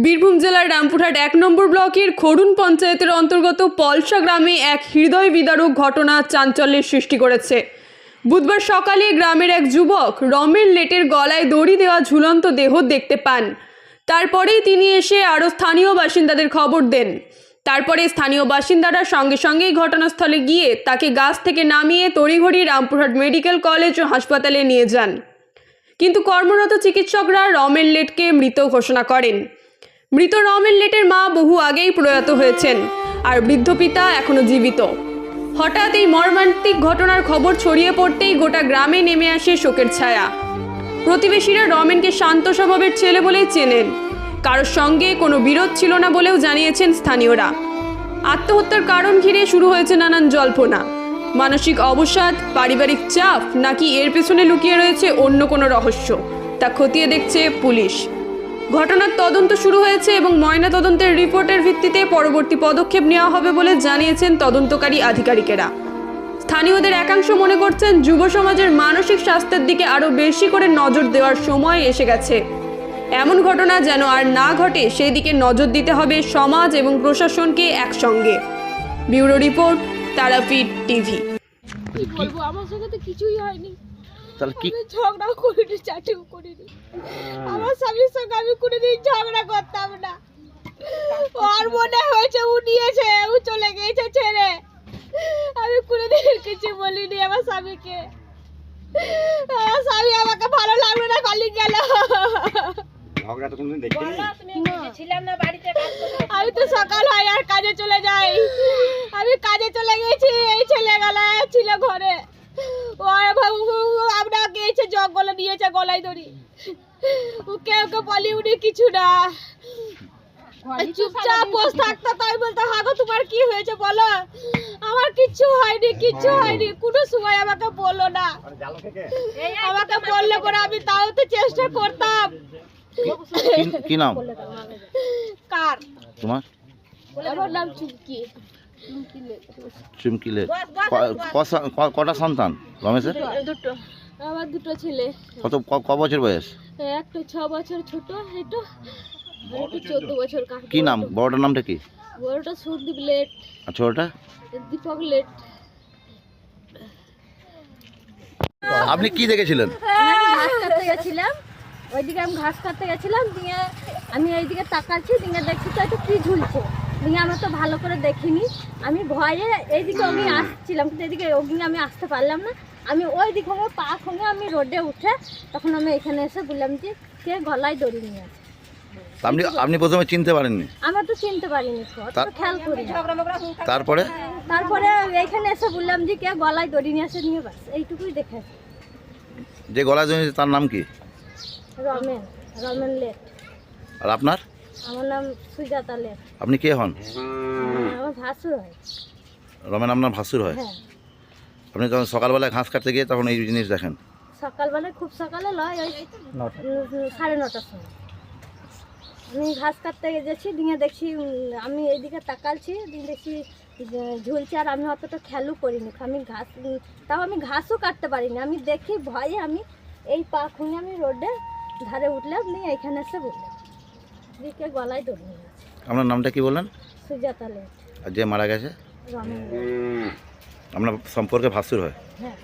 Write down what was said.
বীরভূম জেলার রামপুরহাট ১ নম্বর ব্লকের খড়ুন পঞ্চায়েতের অন্তর্গত পলসা গ্রামে এক হৃদয় বিদারক ঘটনা চাঞ্চল্যের সৃষ্টি করেছে। বুধবার সকালে গ্রামের এক যুবক রমেন লেটের গলায় দড়ি দেওয়া ঝুলন্ত দেহ দেখতে পান। তারপরেই তিনি এসে আরও স্থানীয় বাসিন্দাদের খবর দেন। তারপরে স্থানীয় বাসিন্দারা সঙ্গে সঙ্গেই ঘটনাস্থলে গিয়ে তাকে গাছ থেকে নামিয়ে তড়িঘড়ি রামপুরহাট মেডিকেল কলেজ ও হাসপাতালে নিয়ে যান। কিন্তু কর্মরত চিকিৎসকরা রমেন লেটকে মৃত ঘোষণা করেন। মৃত রমেন লেটের মা বহু আগেই প্রয়াত হয়েছেন, আর বৃদ্ধ পিতা এখনো জীবিত। হঠাৎ এই মর্মান্তিক ঘটনার খবর ছড়িয়ে পড়তেই গোটা গ্রামে নেমে আসে শোকের ছায়া। প্রতিবেশীরা রমেনকে শান্ত স্বভাবের ছেলে বলেই চেনেন। কারোর সঙ্গে কোনো বিরোধ ছিল না বলেও জানিয়েছেন স্থানীয়রা। আত্মহত্যার কারণ ঘিরে শুরু হয়েছে নানান জল্পনা। মানসিক অবসাদ, পারিবারিক চাপ, নাকি এর পেছনে লুকিয়ে রয়েছে অন্য কোনো রহস্য, তা খতিয়ে দেখছে পুলিশ। ঘটনার তদন্ত শুরু হয়েছে এবং ময়নাতদন্তের রিপোর্টের ভিত্তিতে পরবর্তী পদক্ষেপ নেওয়া হবে বলে জানিয়েছেন তদন্তকারী আধিকারিকেরা। স্থানীয়দের একাংশ মনে করছেন যুব সমাজের মানসিক স্বাস্থ্যের দিকে আরও বেশি করে নজর দেওয়ার সময় এসে গেছে। এমন ঘটনা যেন আর না ঘটে সেই দিকে নজর দিতে হবে সমাজ এবং প্রশাসনকে একসঙ্গে। Bureau report, Tarapith TV. কি বলবো, আমার সঙ্গে তো কিছুই হয়নি। তাহলে কি আমি ঝগড়া করিনি, চাটিও করিনি। আমার স্বামীর সঙ্গে আমি কোনোদিন ঝগড়া করতাম না। ওর মনে হয়েছে ও নিয়েছে, ও চলে গেছে ছেড়ে। আমি কোনোদিন কিছু বলিনি আমার স্বামীকে। আমার স্বামী আমাকে ভালো লাগলো না, পালিয়ে গেল। ঝগড়া তো কোনদিন দেখিনি। আমি তো সকাল হয় আর কাজে চলে যাই। আমি কাজে চলে গেছি, এই ছেলেগুলা ছিল ঘরে। আমরা গেছে জঙ্গলে নিয়েছে গলায় দড়ি। ওকে ওকে বলি উনি কিছু না, চুপচাপ বসে থাকতো। তাই বলতো, হাগো তোমার কি হয়েছে বলো। আমার কিচ্ছু হয়নি, কিচ্ছু হয়নি। কোনো সময় আমাকে বললো না। আমাকে বললে পরে আমি তাও তো চেষ্টা করতাম। কি নাম কার? তোমার? আমার নাম চুমকি। চুমকিলে। কটা সন্তান রমেশের? দুটো। আমার দুটো ছেলে। ক বছর বয়স? একটা 6 বছর ছোট, এটা 14 বছর। কি নাম? বড়টার নামটা কি? বড়টা সুদীপ লেট, আর ছোটটা? দীপক লেট। আপনি কি দেখেছিলেন? ঘাস কাটতে গেছিলাম, ওইদিকে আমি ঘাস কাটতে গেছিলাম, দিয়ে আমি এইদিকে তাকাচ্ছি, দিয়ে দেখছি তো একটু কি ঝুলছে। দিয়ে আমরা তো ভালো করে দেখিনি, আমি ভয়ে এইদিকে আমি আসছিলাম, কিন্তু এদিকে ওদিকে আমি আসতে পারলাম না। আমি ওই দিকে পা খঙে আমি রোডে উঠে তখন আমি এখানে এসে বললাম যে কে গলায় দড়ি নিয়ে আছে। আপনি প্রথমে চিনতে পারেননি? আমরা তো চিনতে পারিনি, খেয়াল করি। তারপরে এইখানে এসে বললাম যে কে গলায় দড়ি নিয়ে আসে, নিয়ে বাস এইটুকুই দেখে। যে গলায় জড়িয়েছে তার নাম কি? রমেন লেট। আর আপনার? আমার নাম সুজাতা লেট। আপনি কে হন? আমার ভাসুর হয়। রমেন আপনার ভাসুর হয়? হ্যাঁ। আপনি যখন সকালবেলায় ঘাস কাটতে গিয়ে তখন এই জিনিস দেখেন? সকালবেলায় খুব সকালে লয়, ওই 9:30টার সময় আমি ঘাস কাটতে গেছি। দিয়ে দেখছি আমি এইদিকে তাকালছি, দিয়ে দেখছি ঝুলছে। আর আমি অতটা খেয়ালও করিনি, আমি ঘাসও কাটতে পারিনি। আমি দেখি ভয়ে আমি এই পা খুঁজে আমি রোডে ধারে উঠলাম, নিয়ে এখানে এসে বললাম দিকে গলায় দড়ি নিয়ে আছে। আপনার নামটা কি বললেন? সুজাতা লেট। আর যে মারা গেছে? রমেন। আপনার সম্পর্কে ভাসুর হয়? হ্যাঁ।